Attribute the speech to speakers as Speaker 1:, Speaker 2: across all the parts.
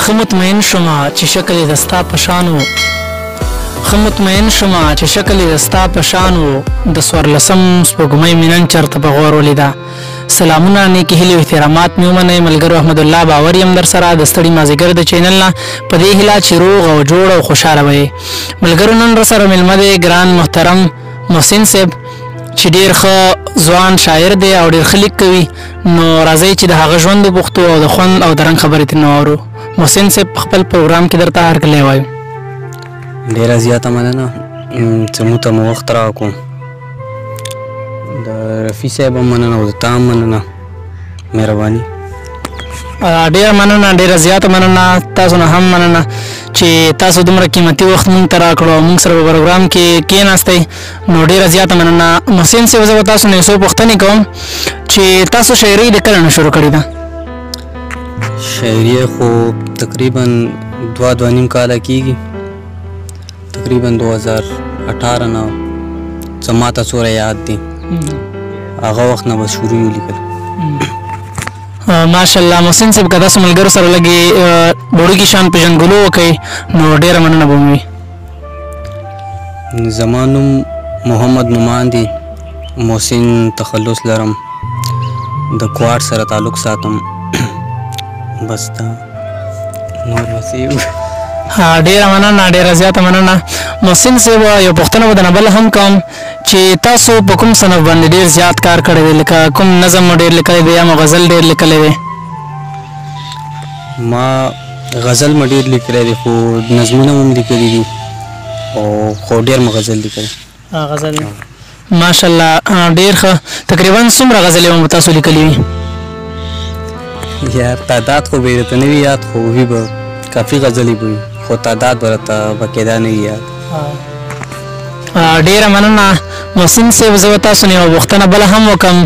Speaker 1: ښه مطمئن شومه چې شکل یې د ستا په شان و ښه مطمئن شومه چې شکل یې د ستا په شان و د څوارلسم سپوږمۍ مې نن چېرته په غور ولیده سلامونه نیکې هیلې او احترامات مې ومنئ ملګرو احمدالله باور یم در سره د ستړي مازدیګر د چینل نه په دې هیله چې روغ او جوړ او خوشحاله به یې ملګرو نن راسره میلمه دی ګران محترم محسن صاحب چې ډېر ښه ځوان شاعر دی او ډېر ښه لیک کوي نو راځئ چې د هغه ژوند وپوښتو او د خوند او د رنګ خبرې ترېنه واورو محسن صاحب په خپل پروګرام کې درته هرکلی وایو
Speaker 2: ډېره زیاته مننه چې موږ ته مو وخت راکړو د رفیع صاحب هم مننه او د تا هم مننه مهرباني
Speaker 1: ډېره مننه ډېره زیاته مننه تاسو نه هم مننه چې تاسو دومره قیمتي وخت مونږ ته راکړو او مونږ سره په پروګرام کې کېناستئ نو ډېره زیاته مننه محسن صاحب زه به تاسو نه یو څو پوښتنې کوم چې تاسو شاعري د کله نه شروع کړې ده
Speaker 2: شاعري خو تقریبا دوه نیم کاله کېږي تقریبا 2018 نه څه ماته څوره یاد دي هغه وخت نه به شروع یو لیکل
Speaker 1: ماشاءالله محسن صاحب که تاسو ملګرو سره لږې وړوکي شان پېژندګلو وکئ نو ډېره مننه به مو وي
Speaker 2: زما نوم محمد نعمان دی محسن تخلص لرم د کوار سره تعلق ساتم بس دا نور وسیو
Speaker 1: ډېره مننه ډېره زیاته مننه محسن صاحب یو پوښتنه به درنه بله هم کوم چې تاسو په کوم صنف باندې ډېر زیات کار کړی دی لکه کوم نظم مو ډېر لیکلی دی یا مو غزل ډېر لیکلی دی
Speaker 2: ما غزل مې ډېر لیکلی دی خو نظمونه مو هم لیکلي دي او خو ډېر مې غزل لیکلی
Speaker 1: غزل ماشاءالله ډېر ښه تقریبا څومره غزلې مو تاسو لیکلي وي
Speaker 2: یار تعداد خو به یې درته نه وي یاد خو وي به کافي غزلې به وي خو تعداد به راته باقاعده نه وي یاد
Speaker 1: ډېره مننه محسن صاحب زه به تاسو نه یوه پوښتنه بله هم وکړم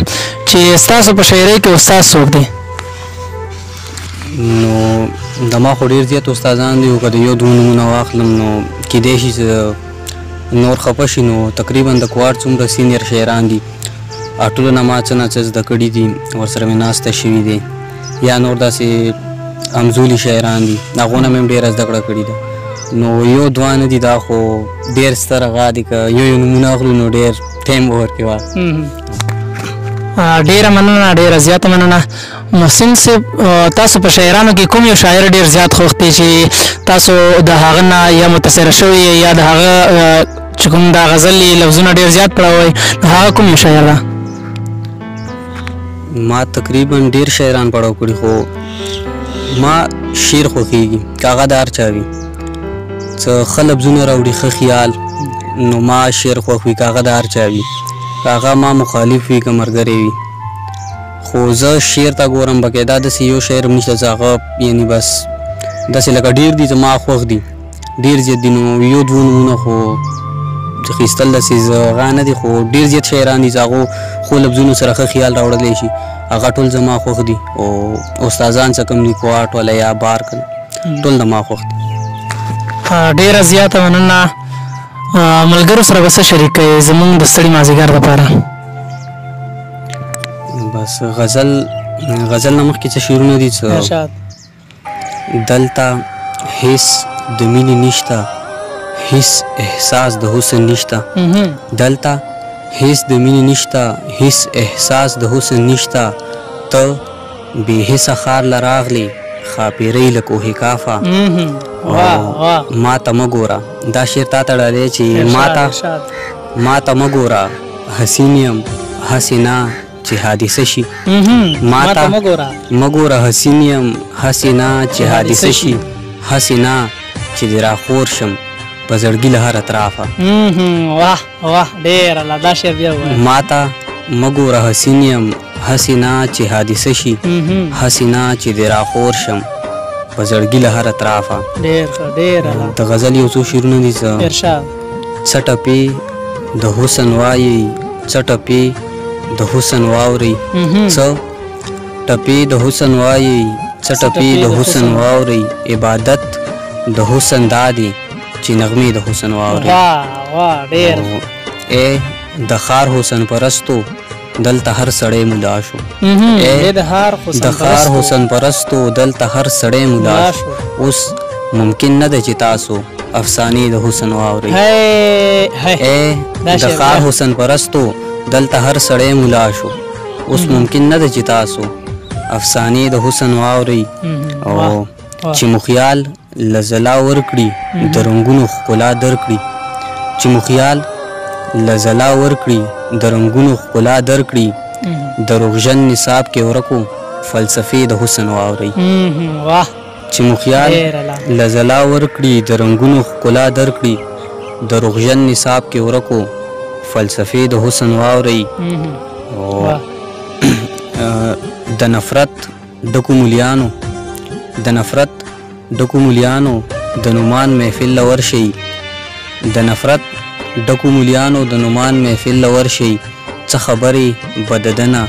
Speaker 1: چې ستاسو په شاعرۍ کې استاد څوک دی
Speaker 2: نو زما خو ډېر زیات استادان دي او که د یو دوه نومونه واخلم نو کیدای شي چې نور خفه شي نو تقریبا د کوار څومره سینیر شاعران دي ټولو نه ما څه نه څه زده کړي دي ورسره مې ناسته شوي دی یا نور داسې همزولي شاعران دي هغو نه مې هم ډېره زده کړه کړې ده نو یو دوه نه دي دا خو ډېر ستر هغه دي که یو نومونه اخلو نو ډېر ټایم به ورکوي
Speaker 1: ډېره مننه ډېره زیاته مننه محسن صاحب تاسو په شاعرانو کې کوم یو شاعر ډېر زیات خوښ دی چې تاسو د هغه نه یا متاثره شوي یا د هغه چې کوم دا غزل لفظونه ډېر زیات پړوئ نو هغه کوم یو شاعر ده
Speaker 2: ما تقریبا ډېر شاعران پړاو کړي خو ما شعر خوښېږي که هغه د هر چا وي څه ښه لفظونه راوړي ښه خیال نو ما شعر خوښ وي که هغه د هر چا وي که هغه ما مخالف وي که ملګری وي خو زه شعر ته ګورم باقاعده داسې یو شاعر هم نشته چې هغه یعنې بس داسې لکه ډېر دي زما خوښ دي ډېر زیات دي نو یو دوه نومونه خو اخیستل داسې هغه نه دي خو ډېر زیات شاعران دي چې هغو خو لفظونو سره ښه خیال راوړلی شي هغه ټول زما خوښ دي او استادان څه کوم دي کوارټ والا یا بار ټول زما خوښ دي
Speaker 1: ډېره زیاته مننه ملګرو سره به څه شریک کوئ زموږ د ستړي مازدیګر دپاره
Speaker 2: بس غزل نه مخکې څه شعرونه دي چې دلته هیڅ د مینې نشته هیڅ احساس د حسن نشته دلته هیڅ د مینې نشته هیڅ احساس د حسن نشته ته بې حسه ښار له راغلې ښاپېرۍ له کوهې کافه ما ته مه ګوره دا شعر تا ته ډالی چې ما ته مه ګوره حسین یم هسې نه چې حادثه شي ما ته مه ګوره حسین یم هسې نه چې حادثه شي هسې نه چې دې راخور شم په زړګي له هر اطرافه ما ته مه ګوره حسین یم هسې نه چې حادثه شي هسې نه چې دې راخور شم په زړګي له هر اطرافه د غزل یو څو شعرونه دي څه ټپې د حسن وایي څه ټپې د حسن واورئ څه ټپې د حسن وایي څه ټپې د حسن واورئ عبادت د حسن دا دی چې نغمې د حسن واورئ ای د ښار حسن پرستو دلته هر سړی ملا شو
Speaker 1: د خار
Speaker 2: حسن پرستو دلته هر سړی ملا شو اوس ممکن نه ده چې تاسو افسانې د حسن واورئ د خار حسن پرستو دلته هر سړی ملا شو اوس ممکن نه ده چې تاسو افسانې د حسن واورئ او چې مو خیال له ځلا ورکړي د رنګونو ښکلا درکړي چې مو خیال له ځلا ورکړي د رنګونو ښکلا درکړي دروغجن نصاب کې ورکو فلسفې د حسن واورئ چې مو خیال له ځلا ورکړي د رنګونو ښکلا درکړي دروغجن نصاب کې ورکو فلسفې د حسن واورئ د نفرت ډکو ملیانو د نفرت ډکو ملیانو د نومان محفل له ورشئ د نفرت ډکو ملیانو د نومان محفل له ورشئ څه خبرې بددنه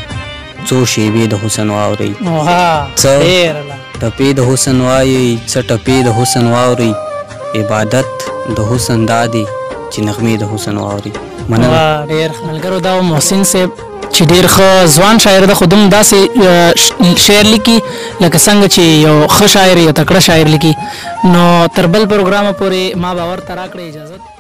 Speaker 2: څو شیبې د حسن واورئ څه ټپې د حسن وایئ څه ټپې د حسن واورئ عبادت د حسن دا دی چې نغمې د حسن واورئ مننه
Speaker 1: ډېر ملګرو دا و محسن صاحب چې ډېر ښه ځوان شاعر ده خو دوم داسې شعر لیکي لکه څنګه چې یو ښه شاعر یو تکړه شاعر لیکي نو تر بل پروګرامه پورې ما به ورته راکړې اجازت